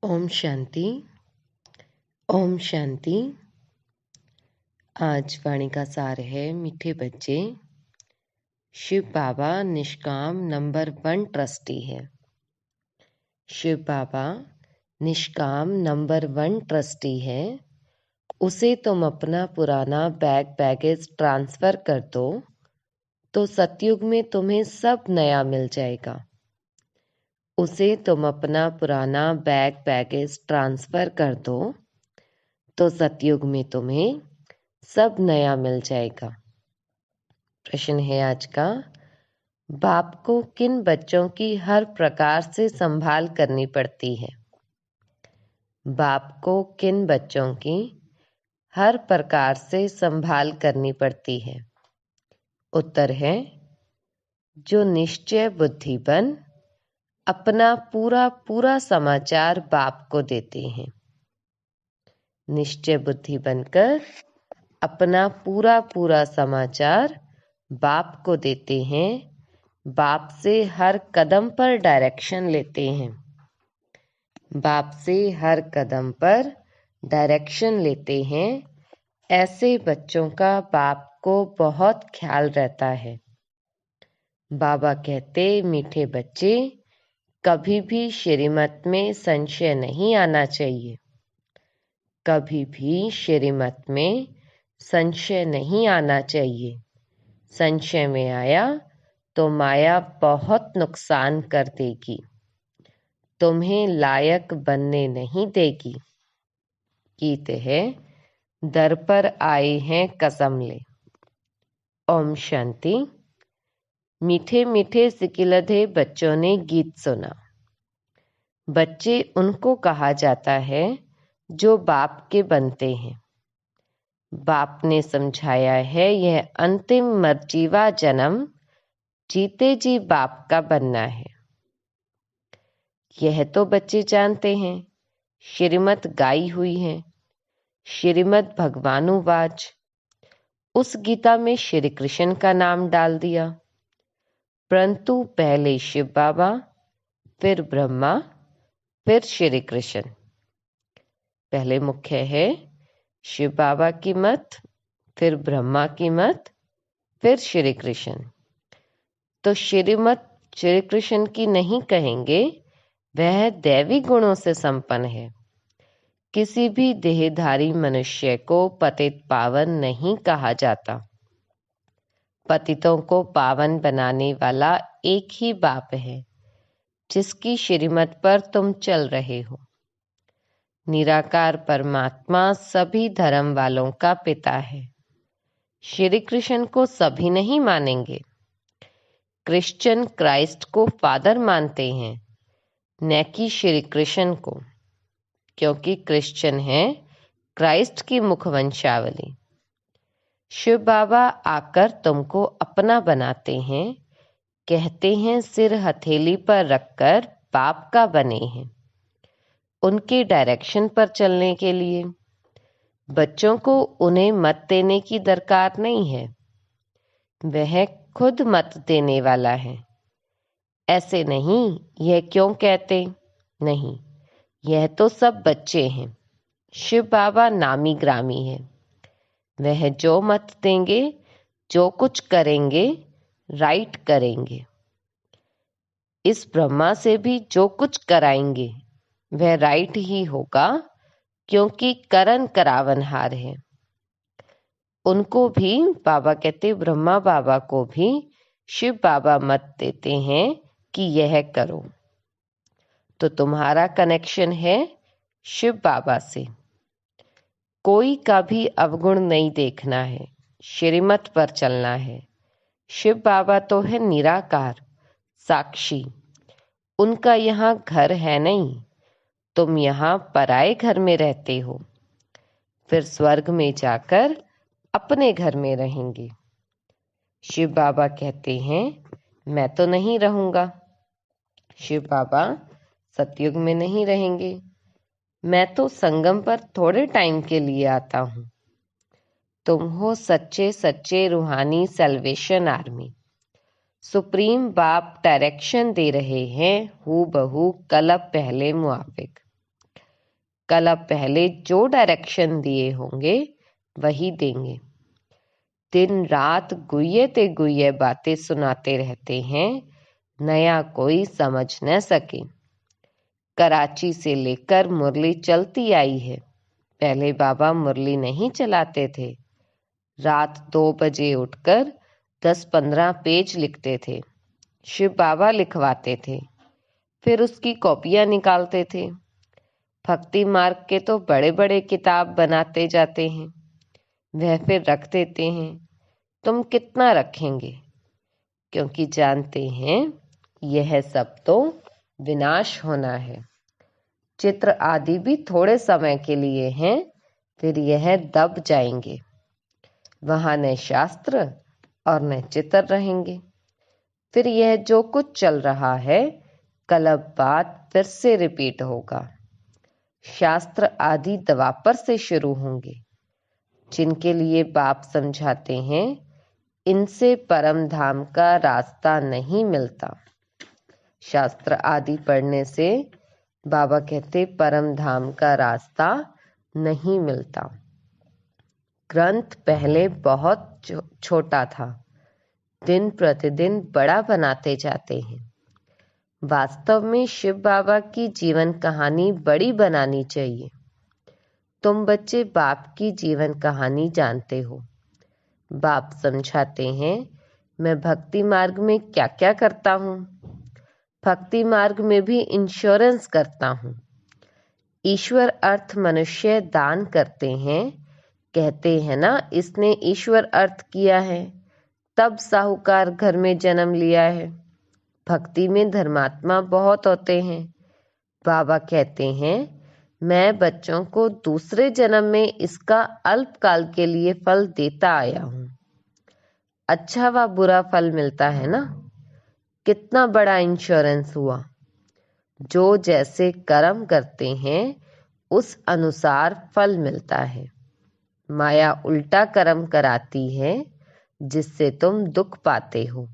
ओम शांति। ओम शांति। आज वाणी का सार है मीठे बच्चे। शिव बाबा निष्काम नंबर 1 ट्रस्टी है। शिव बाबा निष्काम नंबर 1 ट्रस्टी है। उसे तुम अपना पुराना बैगेज ट्रांसफर कर दो तो सतयुग में तुम्हें सब नया मिल जाएगा। उसे तुम अपना पुराना बैगेज ट्रांसफर कर दो तो सतयुग में तुम्हें सब नया मिल जाएगा। प्रश्न है आज का, बाप को किन बच्चों की हर प्रकार से संभाल करनी पड़ती है? बाप को किन बच्चों की हर प्रकार से संभाल करनी पड़ती है? उत्तर है, जो निश्चय बुद्धिमान अपना पूरा समाचार बाप को देते हैं। निश्चय बुद्धि बनकर अपना पूरा समाचार बाप को देते हैं। बाप से हर कदम पर डायरेक्शन लेते हैं। बाप से हर कदम पर डायरेक्शन लेते हैं। ऐसे बच्चों का बाप को बहुत ख्याल रहता है। बाबा कहते, मीठे बच्चे, कभी भी श्रीमत में संशय नहीं आना चाहिए। कभी भी श्रीमत में संशय नहीं आना चाहिए। संशय में आया तो माया बहुत नुकसान कर देगी, तुम्हें लायक बनने नहीं देगी। गीत है, दर पर आए हैं कसम ले। ओम शांति। मीठे मीठे सिकिलधे बच्चों ने गीत सुना। बच्चे उनको कहा जाता है जो बाप के बनते हैं। बाप ने समझाया है, यह अंतिम मर्जीवा जन्म जीते जी बाप का बनना है। यह तो बच्चे जानते हैं। श्रीमत गाई हुई है। श्रीमद भगवानुवाच। उस गीता में श्री कृष्ण का नाम डाल दिया, परंतु पहले शिव बाबा, फिर ब्रह्मा, फिर श्री कृष्ण। पहले मुख्य है शिव बाबा की मत, फिर ब्रह्मा की मत, फिर श्री कृष्ण। तो श्रीमत श्री कृष्ण की नहीं कहेंगे, वह दैवी गुणों से संपन्न है। किसी भी देहधारी मनुष्य को पतित पावन नहीं कहा जाता। पतितों को पावन बनाने वाला एक ही बाप है, जिसकी श्रीमत पर तुम चल रहे हो। निराकार परमात्मा सभी धर्म वालों का पिता है। श्री कृष्ण को सभी नहीं मानेंगे। क्रिश्चियन क्राइस्ट को फादर मानते हैं, न कि श्री कृष्ण को, क्योंकि क्रिश्चियन है क्राइस्ट की मुखवंशावली। शिव बाबा आकर तुमको अपना बनाते हैं, कहते हैं सिर हथेली पर रखकर बाप का बने हैं, उनके डायरेक्शन पर चलने के लिए। बच्चों को उन्हें मत देने की दरकार नहीं है, वह खुद मत देने वाला है। ऐसे नहीं, यह क्यों कहते नहीं, यह तो सब बच्चे हैं। शिव बाबा नामी ग्रामी है। वह जो मत देंगे, जो कुछ करेंगे, राइट करेंगे। इस ब्रह्मा से भी जो कुछ कराएंगे वह राइट ही होगा, क्योंकि करन करावनहार है। उनको भी बाबा कहते, ब्रह्मा बाबा को भी शिव बाबा मत देते हैं कि यह करो। तो तुम्हारा कनेक्शन है शिव बाबा से। कोई का भी अवगुण नहीं देखना है, श्रीमत पर चलना है। शिव बाबा तो है निराकार साक्षी, उनका यहाँ घर है नहीं। तुम यहाँ पराए घर में रहते हो, फिर स्वर्ग में जाकर अपने घर में रहेंगे। शिव बाबा कहते हैं, मैं तो नहीं रहूंगा। शिव बाबा सतयुग में नहीं रहेंगे। मैं तो संगम पर थोड़े टाइम के लिए आता हूं। तुम हो सच्चे सच्चे रूहानी सैल्वेशन आर्मी। सुप्रीम बाप डायरेक्शन दे रहे हैं, हूबहू कलब पहले मुआफिक। कल अब पहले जो डायरेक्शन दिए होंगे वही देंगे। दिन रात गुये ते गुये बातें सुनाते रहते हैं, नया कोई समझ न सके। कराची से लेकर मुरली चलती आई है। पहले बाबा मुरली नहीं चलाते थे। रात 2 बजे उठकर 10-15 पेज लिखते थे। शिव बाबा लिखवाते थे, फिर उसकी कॉपियां निकालते थे। भक्ति मार्ग के तो बड़े बड़े किताब बनाते जाते हैं, वह फिर रख देते हैं। तुम कितना रखेंगे? क्योंकि जानते हैं यह सब तो विनाश होना है। चित्र आदि भी थोड़े समय के लिए हैं, फिर यह दब जाएंगे। वहां न शास्त्र और न चित्र रहेंगे। फिर यह जो कुछ चल रहा है, कल अब बात फिर से रिपीट होगा। शास्त्र आदि द्वापर से शुरू होंगे। जिनके लिए बाप समझाते हैं, इनसे परम धाम का रास्ता नहीं मिलता। शास्त्र आदि पढ़ने से बाबा कहते परम धाम का रास्ता नहीं मिलता। ग्रंथ पहले बहुत छोटा था, दिन प्रतिदिन बड़ा बनाते जाते हैं। वास्तव में शिव बाबा की जीवन कहानी बड़ी बनानी चाहिए। तुम बच्चे बाप की जीवन कहानी जानते हो। बाप समझाते हैं, मैं भक्ति मार्ग में क्या क्या करता हूँ। भक्ति मार्ग में भी इंश्योरेंस करता हूँ। ईश्वर अर्थ मनुष्य दान करते हैं। कहते हैं ना, इसने ईश्वर अर्थ किया है, तब साहूकार घर में जन्म लिया है। भक्ति में धर्मात्मा बहुत होते हैं। बाबा कहते हैं, मैं बच्चों को दूसरे जन्म में इसका अल्पकाल के लिए फल देता आया हूँ। अच्छा व बुरा फल मिलता है ना। कितना बड़ा इंश्योरेंस हुआ। जो जैसे कर्म करते हैं उस अनुसार फल मिलता है। माया उल्टा कर्म कराती है, जिससे तुम दुख पाते हो।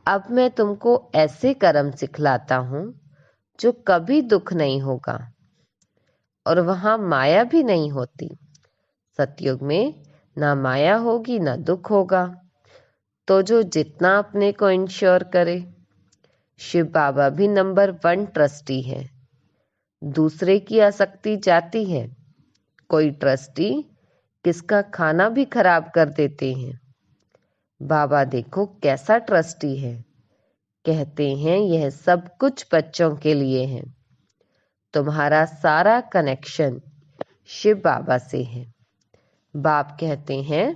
अब मैं तुमको ऐसे कर्म सिखलाता हूँ जो कभी दुख नहीं होगा, और वहां माया भी नहीं होती। सतयुग में ना माया होगी ना दुख होगा। तो जो जितना अपने को इंश्योर करे। शिव बाबा भी नंबर 1 ट्रस्टी है। दूसरे की आसक्ति जाती है। कोई ट्रस्टी किसका खाना भी खराब कर देते हैं। बाबा देखो कैसा ट्रस्टी है। कहते हैं यह सब कुछ बच्चों के लिए है। तुम्हारा सारा कनेक्शन शिव बाबा से है। बाप कहते हैं,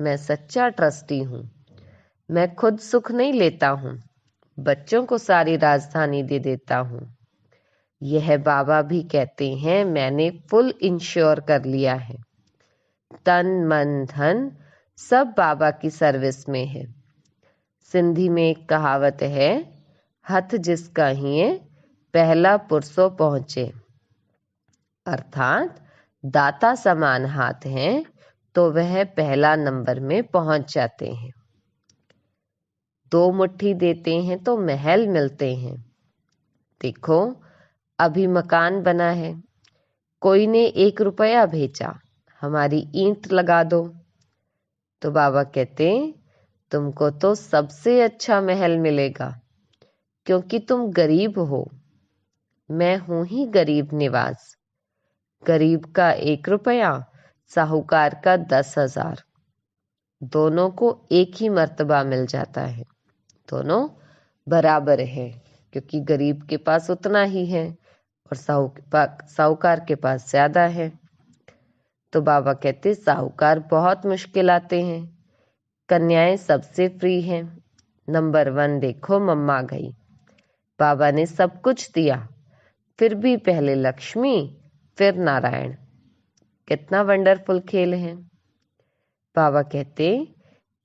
मैं सच्चा ट्रस्टी हूँ। मैं खुद सुख नहीं लेता हूँ, बच्चों को सारी राजधानी दे देता हूँ। यह बाबा भी कहते हैं, मैंने फुल इंश्योर कर लिया है। तन मन धन सब बाबा की सर्विस में है। सिंधी में एक कहावत है, हथ जिसका हिए पहला पुरसों पहुंचे। अर्थात दाता समान हाथ हैं तो वह पहला नंबर में पहुंच जाते हैं। 2 मुट्ठी देते हैं तो महल मिलते हैं। देखो अभी मकान बना है, कोई ने 1 रुपया भेजा, हमारी ईंट लगा दो। तो बाबा कहते, तुमको तो सबसे अच्छा महल मिलेगा, क्योंकि तुम गरीब हो। मैं हूं ही गरीब निवास। गरीब का 1 रुपया, साहूकार का 10,000। दोनों को एक ही मर्तबा मिल जाता है। दोनों बराबर है, क्योंकि गरीब के पास उतना ही है और साहूकार के पास ज्यादा है। तो बाबा कहते, साहूकार बहुत मुश्किल आते हैं। कन्याएं सबसे फ्री हैं। नंबर 1 देखो, मम्मा गई। बाबा ने सब कुछ दिया, फिर भी पहले लक्ष्मी फिर नारायण। कितना वंडरफुल खेल है। बाबा कहते,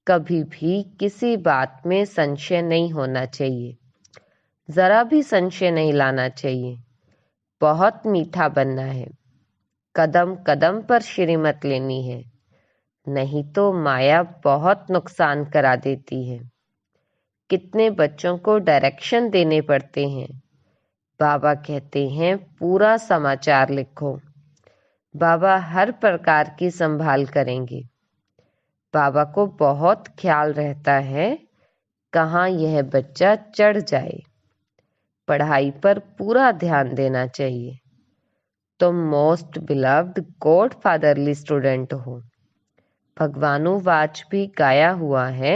कभी भी किसी बात में संशय नहीं होना चाहिए। जरा भी संशय नहीं लाना चाहिए। बहुत मीठा बनना है। कदम कदम पर श्रीमत लेनी है, नहीं तो माया बहुत नुकसान करा देती है। कितने बच्चों को डायरेक्शन देने पड़ते हैं। बाबा कहते हैं पूरा समाचार लिखो। बाबा हर प्रकार की संभाल करेंगे। बाबा को बहुत ख्याल रहता है कहाँ यह बच्चा चढ़ जाए। पढ़ाई पर पूरा ध्यान देना चाहिए। तुम most beloved God fatherly student हो। भगवानुवाच भी गाया हुआ है,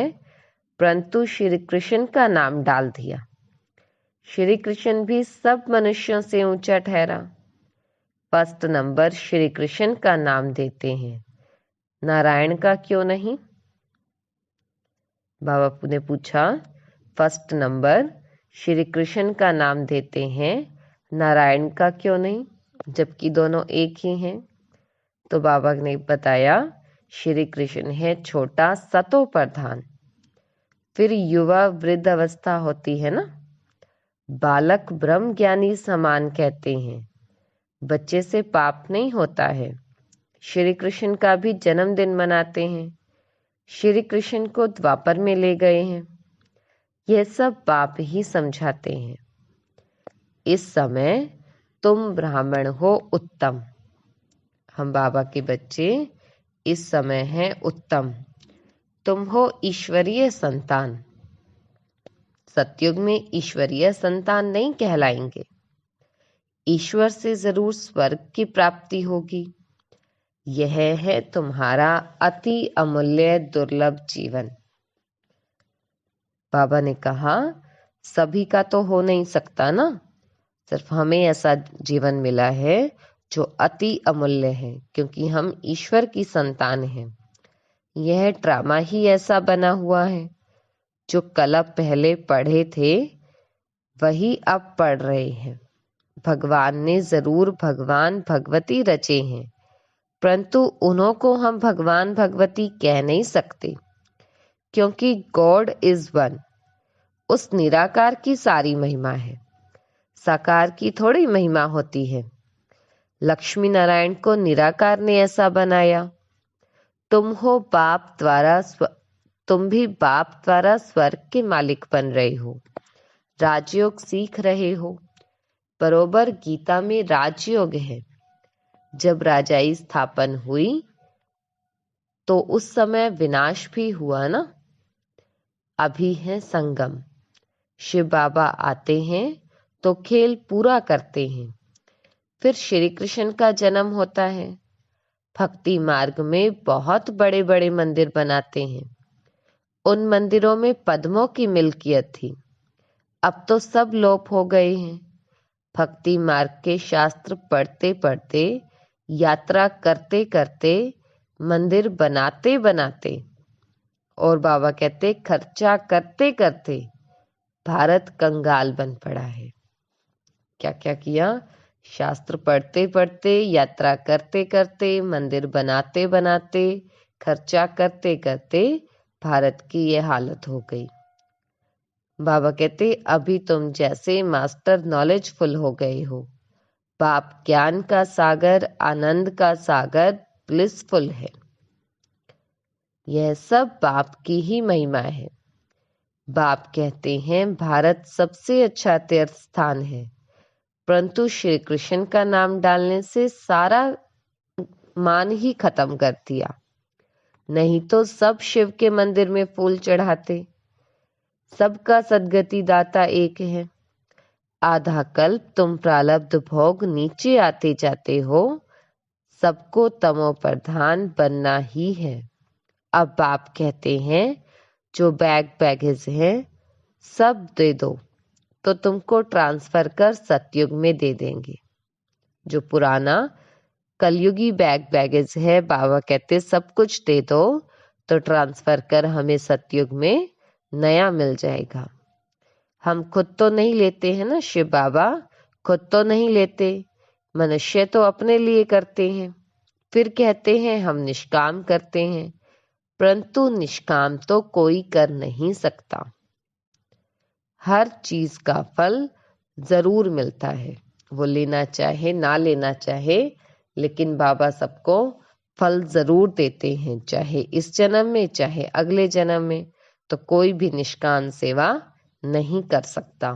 परंतु श्री कृष्ण का नाम डाल दिया। श्री कृष्ण भी सब मनुष्यों से ऊंचा ठहरा। फर्स्ट नंबर श्री कृष्ण का नाम देते हैं, नारायण का क्यों नहीं? बाबा ने पूछा, फर्स्ट नंबर श्री कृष्ण का नाम देते हैं, नारायण का क्यों नहीं, जबकि दोनों एक ही हैं? तो बाबा ने बताया, श्री कृष्ण है छोटा सतो प्रधान। फिर युवा वृद्ध अवस्था होती है ना, बालक ब्रह्म ज्ञानी समान कहते हैं। बच्चे से पाप नहीं होता है। श्री कृष्ण का भी जन्मदिन मनाते हैं। श्री कृष्ण को द्वापर में ले गए हैं। यह सब बाप ही समझाते हैं। इस समय तुम ब्राह्मण हो उत्तम। हम बाबा के बच्चे इस समय हैं उत्तम। तुम हो ईश्वरीय संतान। सतयुग में ईश्वरीय संतान नहीं कहलाएंगे। ईश्वर से जरूर स्वर्ग की प्राप्ति होगी। यह है तुम्हारा अति अमूल्य दुर्लभ जीवन। बाबा ने कहा, सभी का तो हो नहीं सकता ना, सिर्फ हमें ऐसा जीवन मिला है जो अति अमूल्य है, क्योंकि हम ईश्वर की संतान हैं। यह ड्रामा ही ऐसा बना हुआ है। जो कल पहले पढ़े थे वही अब पढ़ रहे हैं। भगवान ने जरूर भगवान भगवती रचे हैं, परंतु उन्हों को हम भगवान भगवती कह नहीं सकते, क्योंकि गॉड इज वन। उस निराकार की सारी महिमा है, साकार की थोड़ी महिमा होती है। लक्ष्मी नारायण को निराकार ने ऐसा बनाया। तुम भी बाप द्वारा स्वर्ग के मालिक बन रहे हो। राजयोग सीख रहे हो। बरोबर गीता में राजयोग है। जब राजाई स्थापन हुई तो उस समय विनाश भी हुआ ना। अभी है संगम। शिव बाबा आते हैं तो खेल पूरा करते हैं। फिर श्री कृष्ण का जन्म होता है। भक्ति मार्ग में बहुत बड़े बड़े मंदिर बनाते हैं। उन मंदिरों में पद्मों की मिल्कियत थी, अब तो सब लोप हो गए हैं। भक्ति मार्ग के शास्त्र पढ़ते पढ़ते, यात्रा करते करते, मंदिर बनाते बनाते, और बाबा कहते खर्चा करते करते भारत कंगाल बन पड़ा है। क्या क्या किया? शास्त्र पढ़ते पढ़ते, यात्रा करते करते, मंदिर बनाते बनाते, खर्चा करते करते भारत की ये हालत हो गई। बाबा कहते अभी तुम जैसे मास्टर नॉलेजफुल हो गए हो। बाप ज्ञान का सागर, आनंद का सागर, ब्लिसफुल है। यह सब बाप की ही महिमा है। बाप कहते हैं भारत सबसे अच्छा तीर्थ स्थान है, परंतु श्री कृष्ण का नाम डालने से सारा मान ही खत्म कर दिया। नहीं तो सब शिव के मंदिर में फूल चढ़ाते। सबका सदगति दाता एक है। आधा कल्प तुम प्रारब्ध भोग नीचे आते जाते हो। सबको तमो प्रधान बनना ही है। अब बाप कहते हैं जो बैगेज है सब दे दो, तो तुमको ट्रांसफर कर सतयुग में दे देंगे। जो पुराना कलयुगी बैगेज है, बाबा कहते सब कुछ दे दो तो ट्रांसफर कर हमें सतयुग में नया मिल जाएगा। हम खुद तो नहीं लेते हैं ना, शिव बाबा खुद तो नहीं लेते। मनुष्य तो अपने लिए करते हैं। फिर कहते हैं हम निष्काम करते हैं, परंतु निष्काम तो कोई कर नहीं सकता। हर चीज का फल जरूर मिलता है, वो लेना चाहे ना लेना चाहे, लेकिन बाबा सबको फल जरूर देते हैं, चाहे इस जन्म में चाहे अगले जन्म में। तो कोई भी निष्काम सेवा नहीं कर सकता।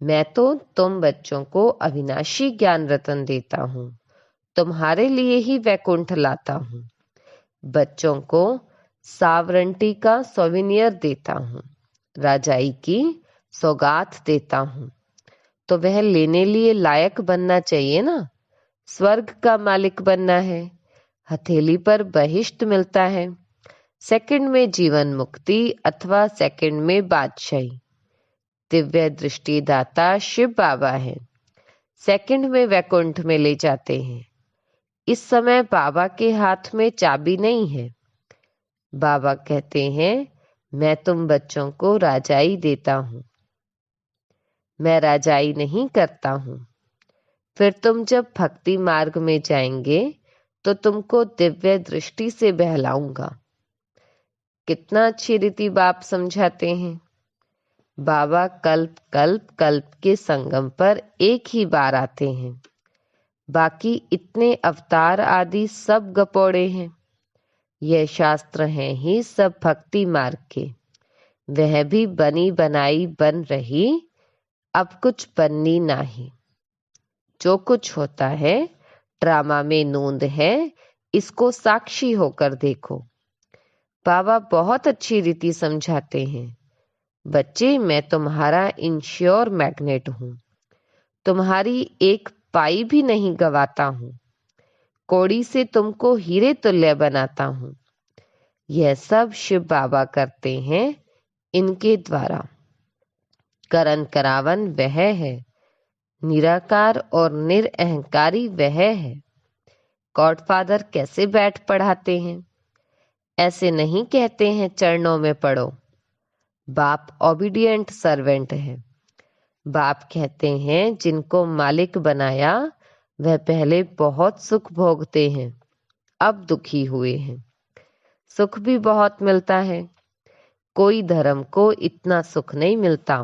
मैं तो तुम बच्चों को अविनाशी ज्ञान रतन देता हूँ, तुम्हारे लिए ही वैकुंठ लाता हूँ। बच्चों को सावरंटी का सोविनियर देता हूँ, राजाई की सौगात देता हूँ, तो वह लेने लिए लायक बनना चाहिए ना। स्वर्ग का मालिक बनना है, हथेली पर बहिष्ट मिलता है, सेकंड में जीवन मुक्ति अथवा सेकंड में बादशाही। दिव्य दृष्टि दाता शिव बाबा है, सेकंड में वैकुंठ में ले जाते हैं। इस समय बाबा के हाथ में चाबी नहीं है। बाबा कहते हैं, मैं तुम बच्चों को राजाई देता हूँ, मैं राजाई नहीं करता हूँ। फिर तुम जब भक्ति मार्ग में जाएंगे तो तुमको दिव्य दृष्टि से बहलाऊंगा। कितना अच्छी रीति बाप समझाते हैं। बाबा कल्प कल्प कल्प के संगम पर एक ही बार आते हैं, बाकी इतने अवतार आदि सब गपोड़े हैं। यह शास्त्र हैं ही सब भक्ति मार्ग के, वह भी बनी बनाई बन रही, अब कुछ बननी नाही। जो कुछ होता है ड्रामा में नूंद है, इसको साक्षी होकर देखो। बाबा बहुत अच्छी रीति समझाते हैं। बच्चे, मैं तुम्हारा इंश्योर मैग्नेट हूँ, तुम्हारी एक पाई भी नहीं गवाता हूँ, कौड़ी से तुमको हीरे तुल्य बनाता हूँ। यह सब शिव बाबा करते हैं, इनके द्वारा। करन करावन वह है, निराकार और निरअहंकारी वह है। गॉडफादर कैसे बैठ पढ़ाते हैं? ऐसे नहीं कहते हैं चरणों में पढ़ो। बाप ओबीडिएंट सर्वेंट है। बाप कहते हैं, जिनको मालिक बनाया वह पहले बहुत सुख भोगते हैं, अब दुखी हुए हैं। सुख भी बहुत मिलता है, कोई धर्म को इतना सुख नहीं मिलता।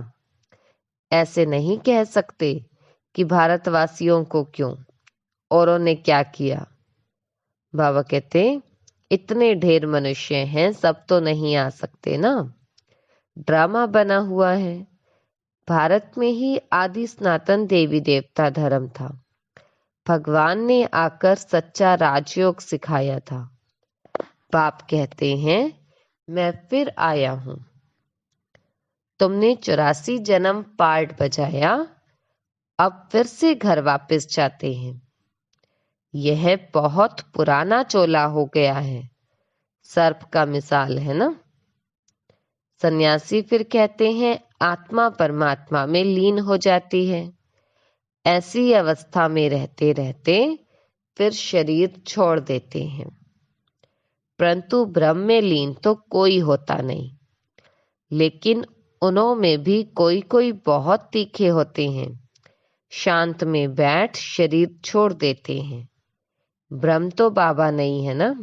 ऐसे नहीं कह सकते कि भारतवासियों को क्यों, औरों ने क्या किया। बाबा कहते, इतने ढेर मनुष्य हैं, सब तो नहीं आ सकते ना। ड्रामा बना हुआ है। भारत में ही आदि सनातन देवी देवता धर्म था। भगवान ने आकर सच्चा राजयोग सिखाया था। बाप कहते हैं, मैं फिर आया हूं। तुमने 84 जन्म पार्ट बजाया, अब फिर से घर वापस जाते हैं। यह बहुत पुराना चोला हो गया है, सर्प का मिसाल है ना। सन्यासी फिर कहते हैं, आत्मा परमात्मा में लीन हो जाती है। ऐसी अवस्था में रहते रहते फिर शरीर छोड़ देते हैं, परंतु ब्रह्म में लीन तो कोई होता नहीं। लेकिन उनों में भी कोई कोई बहुत तीखे होते हैं, शांत में बैठ शरीर छोड़ देते हैं। ब्रह्म तो बाबा नहीं है ना,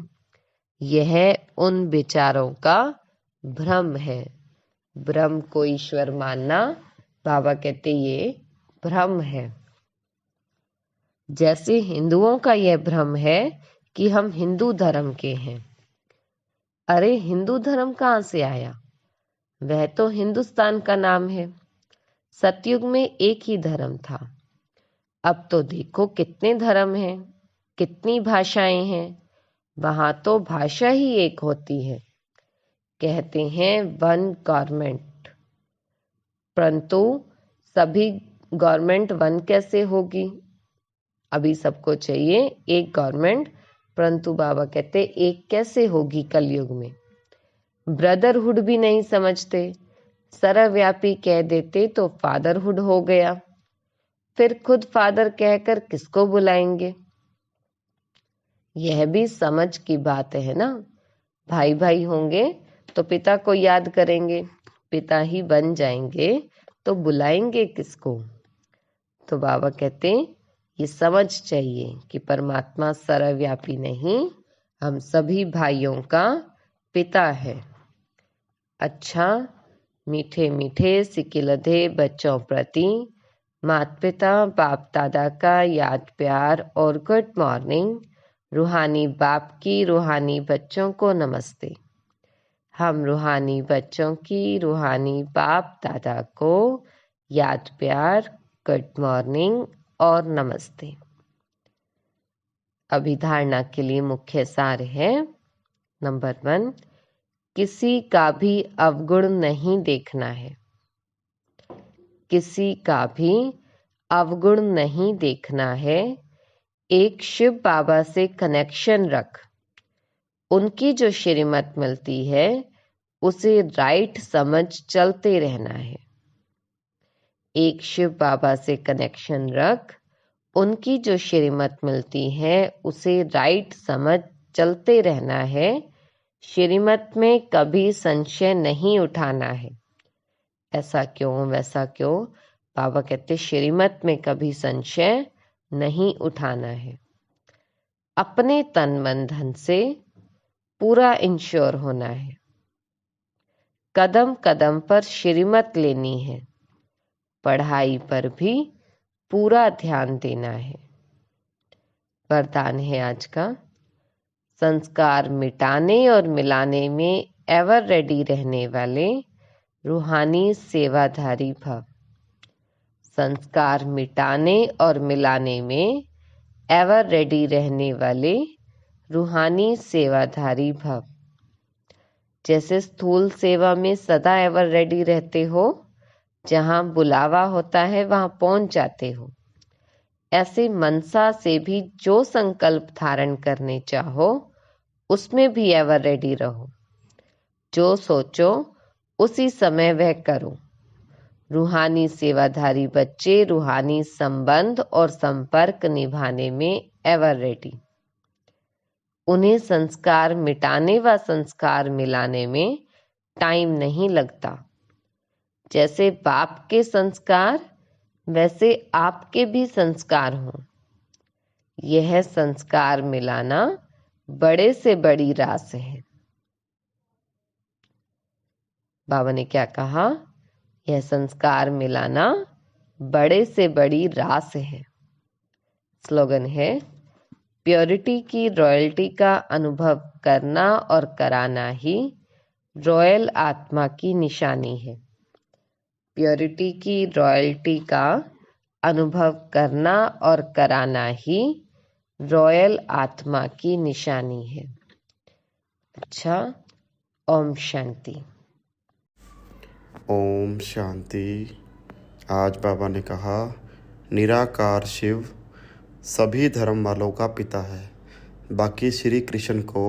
यह उन विचारों का भ्रम है। ब्रह्म को ईश्वर मानना, बाबा कहते ये भ्रम है। जैसे हिंदुओं का यह भ्रम है कि हम हिंदू धर्म के हैं। अरे हिंदू धर्म कहाँ से आया? वह तो हिंदुस्तान का नाम है। सतयुग में एक ही धर्म था, अब तो देखो कितने धर्म हैं, कितनी भाषाएं हैं। वहां तो भाषा ही एक होती है, कहते हैं वन गवर्नमेंट, परंतु सभी गवर्नमेंट वन कैसे होगी? अभी सबको चाहिए एक गवर्नमेंट, परंतु बाबा कहते एक कैसे होगी कलयुग में। ब्रदरहुड भी नहीं समझते, सर्वव्यापी कह देते तो फादरहुड हो गया। फिर खुद फादर कहकर किसको बुलाएंगे? यह भी समझ की बात है ना। भाई भाई होंगे तो पिता को याद करेंगे, पिता ही बन जाएंगे तो बुलाएंगे किसको? तो बाबा कहते ये समझ चाहिए कि परमात्मा सर्वव्यापी नहीं, हम सभी भाइयों का पिता है। अच्छा, मीठे मीठे सिकिलधे बच्चों प्रति माता पिता बाप दादा का याद प्यार और गुड मॉर्निंग। रूहानी बाप की रूहानी बच्चों को नमस्ते। हम रूहानी बच्चों की रूहानी बाप दादा को याद प्यार, गुड मॉर्निंग और नमस्ते। अभिधारणा के लिए मुख्य सार है। नंबर 1, किसी का भी अवगुण नहीं देखना है। किसी का भी अवगुण नहीं देखना है। एक शिव बाबा से कनेक्शन रख। उनकी जो श्रीमत मिलती है उसे राइट समझ चलते रहना है। एक शिव बाबा से कनेक्शन रख। उनकी जो श्रीमत मिलती है उसे राइट समझ चलते रहना है। श्रीमत में कभी संशय नहीं उठाना है। ऐसा क्यों, वैसा क्यों? बाबा कहते श्रीमत में कभी संशय नहीं उठाना है। अपने तन मन धन से पूरा इंश्योर होना है। कदम कदम पर श्रीमत लेनी है। पढ़ाई पर भी पूरा ध्यान देना है। वरदान है आज का, संस्कार मिटाने और मिलाने में एवर रेडी रहने वाले रूहानी सेवाधारी भव। संस्कार मिटाने और मिलाने में एवर रेडी रहने वाले रूहानी सेवाधारी भव। जैसे स्थूल सेवा में सदा एवर रेडी रहते हो, जहाँ बुलावा होता है वहाँ पहुँच जाते हो, ऐसे मनसा से भी जो संकल्प धारण करने चाहो उसमें भी एवर रेडी रहो। जो सोचो उसी समय वह करो। रूहानी सेवाधारी बच्चे रूहानी संबंध और संपर्क निभाने में एवर रेडी। उन्हें संस्कार मिटाने व संस्कार मिलाने में टाइम नहीं लगता। जैसे बाप के संस्कार वैसे आपके भी संस्कार हों। यह संस्कार मिलाना बड़े से बड़ी रास है। बाबा ने क्या कहा? यह संस्कार मिलाना बड़े से बड़ी रास है। स्लोगन है, प्योरिटी की रॉयल्टी का अनुभव करना और कराना ही रॉयल आत्मा की निशानी है। प्योरिटी की रॉयल्टी का अनुभव करना और कराना ही रॉयल आत्मा की निशानी है। अच्छा, ओम शांति। ओम शांति। आज बाबा ने कहा, निराकार शिव सभी धर्म वालों का पिता है। बाकी श्री कृष्ण को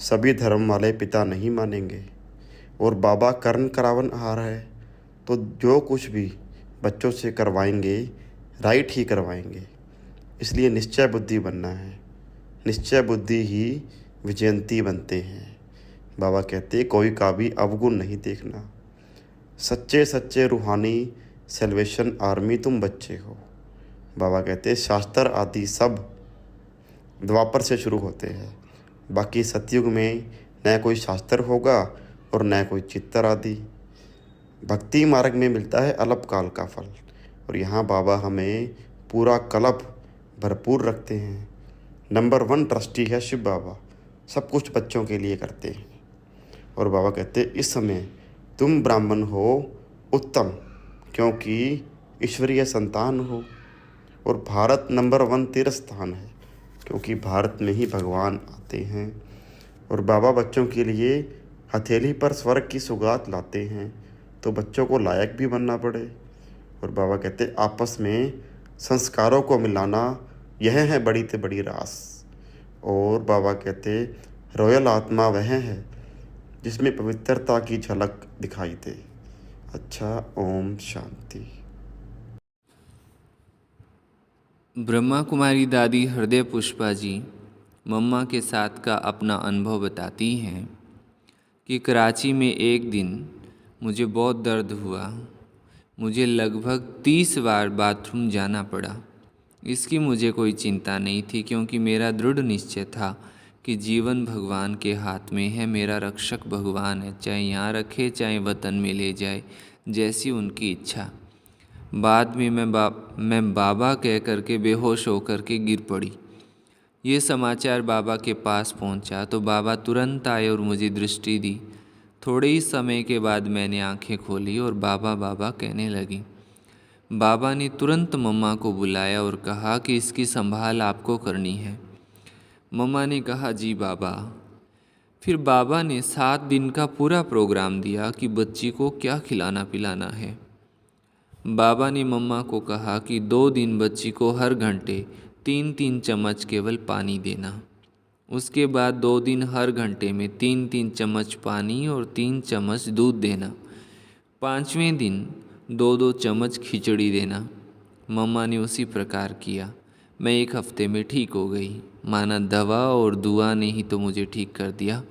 सभी धर्म वाले पिता नहीं मानेंगे। और बाबा कर्ण करावन आ रहा है, तो जो कुछ भी बच्चों से करवाएंगे राइट ही करवाएंगे। इसलिए निश्चय बुद्धि बनना है। निश्चय बुद्धि ही विजयंती बनते हैं। बाबा कहते कोई का भी अवगुण नहीं देखना। सच्चे सच्चे रूहानी सेल्वेशन आर्मी तुम बच्चे हो। बाबा कहते शास्त्र आदि सब द्वापर से शुरू होते हैं। बाकी सतयुग में न कोई शास्त्र होगा और न कोई चित्तर आदि। भक्ति मार्ग में मिलता है अल्प काल का फल। और यहाँ बाबा हमें पूरा कल्प भरपूर रखते हैं। नंबर 1 ट्रस्टी है शिव बाबा। सब कुछ बच्चों के लिए करते हैं। और बाबा कहते इस समय तुम ब्राह्मण हो उत्तम, क्योंकि ईश्वरीय संतान हो। और भारत नंबर 1 तीर्थ स्थान है, क्योंकि भारत में ही भगवान आते हैं। और बाबा बच्चों के लिए हथेली पर स्वर्ग की सौगात लाते हैं, तो बच्चों को लायक भी बनना पड़े। और बाबा कहते आपस में संस्कारों को मिलाना यह है बड़ी से बड़ी रास। और बाबा कहते रॉयल आत्मा वह है जिसमें पवित्रता की झलक दिखाई दे। अच्छा, ओम शांति। ब्रह्मा कुमारी दादी हृदय पुष्पा जी मम्मा के साथ का अपना अनुभव बताती हैं कि कराची में एक दिन मुझे बहुत दर्द हुआ। मुझे लगभग 30 बार बाथरूम जाना पड़ा। इसकी मुझे कोई चिंता नहीं थी, क्योंकि मेरा दृढ़ निश्चय था कि जीवन भगवान के हाथ में है। मेरा रक्षक भगवान है, चाहे यहाँ रखे चाहे वतन में ले जाए, जैसी उनकी इच्छा। बाद में मैं बाबा कह करके बेहोश होकर के गिर पड़ी। ये समाचार बाबा के पास पहुंचा तो बाबा तुरंत आए और मुझे दृष्टि दी। थोड़े ही समय के बाद मैंने आंखें खोली और बाबा बाबा कहने लगी। बाबा ने तुरंत मम्मा को बुलाया और कहा कि इसकी संभाल आपको करनी है। मम्मा ने कहा जी बाबा। फिर बाबा ने 7 दिन का पूरा प्रोग्राम दिया कि बच्ची को क्या खिलाना पिलाना है। बाबा ने मम्मा को कहा कि 2 दिन बच्ची को हर घंटे 3-3 चम्मच केवल पानी देना। उसके बाद 2 दिन हर घंटे में 3-3 चम्मच पानी और 3 चम्मच दूध देना। 5वें दिन 2-2 चम्मच खिचड़ी देना। मम्मा ने उसी प्रकार किया। मैं 1 हफ्ते में ठीक हो गई। माना दवा और दुआ ने ही तो मुझे ठीक कर दिया।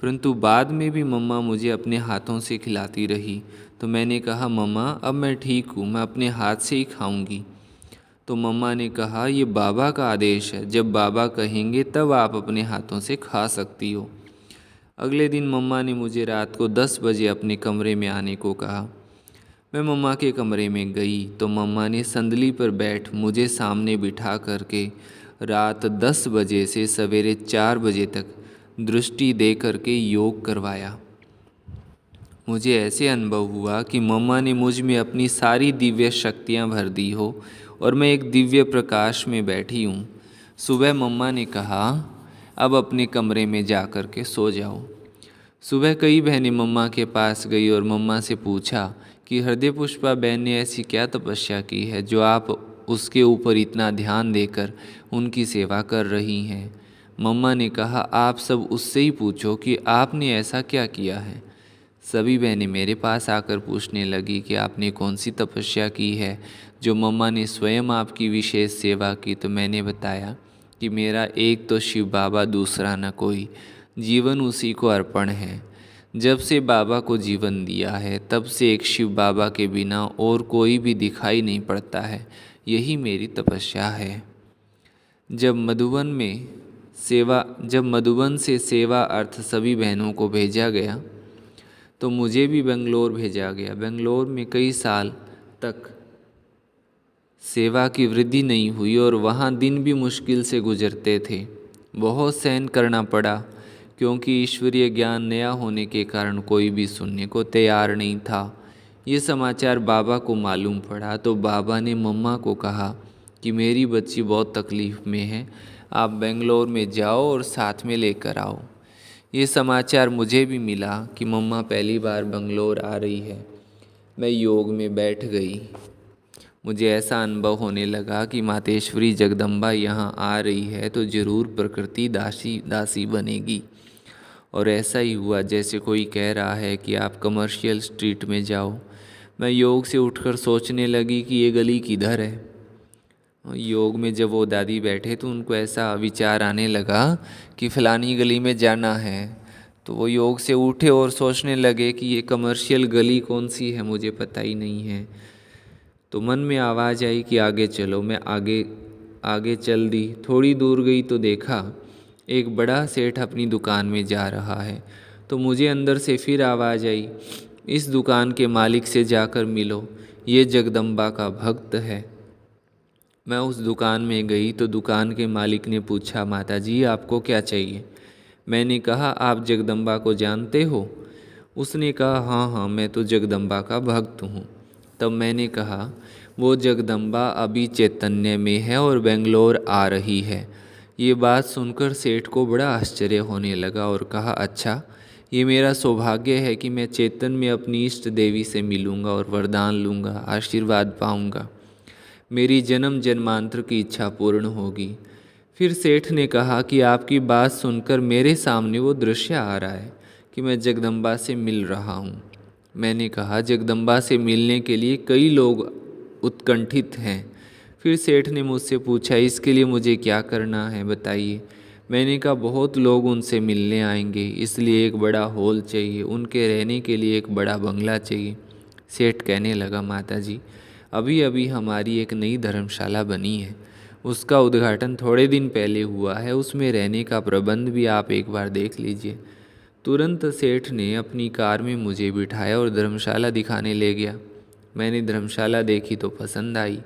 परंतु बाद में भी मम्मा मुझे अपने हाथों से खिलाती रही। तो मैंने कहा मम्मा अब मैं ठीक हूँ, मैं अपने हाथ से ही खाऊंगी। तो मम्मा ने कहा ये बाबा का आदेश है, जब बाबा कहेंगे तब आप अपने हाथों से खा सकती हो। अगले दिन मम्मा ने मुझे रात को 10 बजे अपने कमरे में आने को कहा। मैं मम्मा के कमरे में गई तो मम्मा ने संदली पर बैठ मुझे सामने बिठा करके रात 10 बजे से सवेरे 4 बजे तक दृष्टि दे करके योग करवाया। मुझे ऐसे अनुभव हुआ कि मम्मा ने मुझ में अपनी सारी दिव्य शक्तियाँ भर दी हो और मैं एक दिव्य प्रकाश में बैठी हूँ। सुबह मम्मा ने कहा अब अपने कमरे में जा कर के सो जाओ। सुबह कई बहनें मम्मा के पास गई और मम्मा से पूछा कि हृदय पुष्पा बहन ने ऐसी क्या तपस्या की है जो आप उसके ऊपर इतना ध्यान देकर उनकी सेवा कर रही हैं। मम्मा ने कहा आप सब उससे ही पूछो कि आपने ऐसा क्या किया है। सभी बहनें मेरे पास आकर पूछने लगी कि आपने कौन सी तपस्या की है जो मम्मा ने स्वयं आपकी विशेष सेवा की। तो मैंने बताया कि मेरा एक तो शिव बाबा, दूसरा न कोई, जीवन उसी को अर्पण है। जब से बाबा को जीवन दिया है तब से एक शिव बाबा के बिना और कोई भी दिखाई नहीं पड़ता है। यही मेरी तपस्या है। जब मधुबन से सेवा अर्थ सभी बहनों को भेजा गया तो मुझे भी बेंगलोर भेजा गया। बेंगलोर में कई साल तक सेवा की वृद्धि नहीं हुई और वहाँ दिन भी मुश्किल से गुजरते थे। बहुत सहन करना पड़ा क्योंकि ईश्वरीय ज्ञान नया होने के कारण कोई भी सुनने को तैयार नहीं था। ये समाचार बाबा को मालूम पड़ा तो बाबा ने मम्मा को कहा कि मेरी बच्ची बहुत तकलीफ़ में है, आप बेंगलोर में जाओ और साथ में लेकर आओ। ये समाचार मुझे भी मिला कि मम्मा पहली बार बेंगलोर आ रही है। मैं योग में बैठ गई। मुझे ऐसा अनुभव होने लगा कि मातेश्वरी जगदम्बा यहाँ आ रही है तो ज़रूर प्रकृति दासी बनेगी। और ऐसा ही हुआ जैसे कोई कह रहा है कि आप कमर्शियल स्ट्रीट में जाओ। मैं योग से उठकर सोचने लगी कि ये गली किधर है। योग में जब वो दादी बैठे तो उनको ऐसा विचार आने लगा कि फ़लानी गली में जाना है। तो वो योग से उठे और सोचने लगे कि ये कमर्शियल गली कौन सी है, मुझे पता ही नहीं है। तो मन में आवाज़ आई कि आगे चलो। मैं आगे चल दी। थोड़ी दूर गई तो देखा एक बड़ा सेठ अपनी दुकान में जा रहा है। तो मुझे अंदर से फिर आवाज़ आई, इस दुकान के मालिक से जाकर मिलो, ये जगदम्बा का भक्त है। मैं उस दुकान में गई तो दुकान के मालिक ने पूछा, माता जी आपको क्या चाहिए। मैंने कहा आप जगदम्बा को जानते हो। उसने कहा हाँ, मैं तो जगदम्बा का भक्त हूँ। तब मैंने कहा वो जगदम्बा अभी चैतन्य में है और बेंगलोर आ रही है। ये बात सुनकर सेठ को बड़ा आश्चर्य होने लगा और कहा अच्छा, ये मेरा सौभाग्य है कि मैं चेतन में अपनी इष्ट देवी से मिलूँगा और वरदान लूँगा, आशीर्वाद पाऊँगा, मेरी जन्म जन्मांतर की इच्छा पूर्ण होगी। फिर सेठ ने कहा कि आपकी बात सुनकर मेरे सामने वो दृश्य आ रहा है कि मैं जगदम्बा से मिल रहा हूँ। मैंने कहा जगदम्बा से मिलने के लिए कई लोग उत्कंठित हैं। फिर सेठ ने मुझसे पूछा इसके लिए मुझे क्या करना है बताइए। मैंने कहा बहुत लोग उनसे मिलने आएंगे, इसलिए एक बड़ा हॉल चाहिए, उनके रहने के लिए एक बड़ा बंगला चाहिए। सेठ कहने लगा माता जी अभी अभी हमारी एक नई धर्मशाला बनी है, उसका उद्घाटन थोड़े दिन पहले हुआ है, उसमें रहने का प्रबंध भी आप एक बार देख लीजिए। तुरंत सेठ ने अपनी कार में मुझे बिठाया और धर्मशाला दिखाने ले गया। मैंने धर्मशाला देखी तो पसंद आई।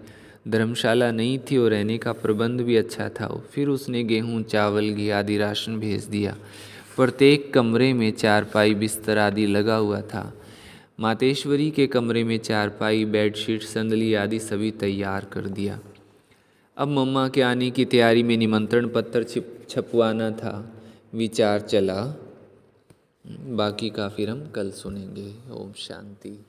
धर्मशाला नहीं थी और रहने का प्रबंध भी अच्छा था। फिर उसने गेहूँ, चावल, घी आदि राशन भेज दिया। प्रत्येक कमरे में चारपाई, बिस्तर आदि लगा हुआ था। मातेश्वरी के कमरे में चारपाई, बेडशीट, संदली आदि सभी तैयार कर दिया। अब मम्मा के आने की तैयारी में निमंत्रण पत्र छपवाना था। विचार चला, बाकी का फिर हम कल सुनेंगे। ओम शांति।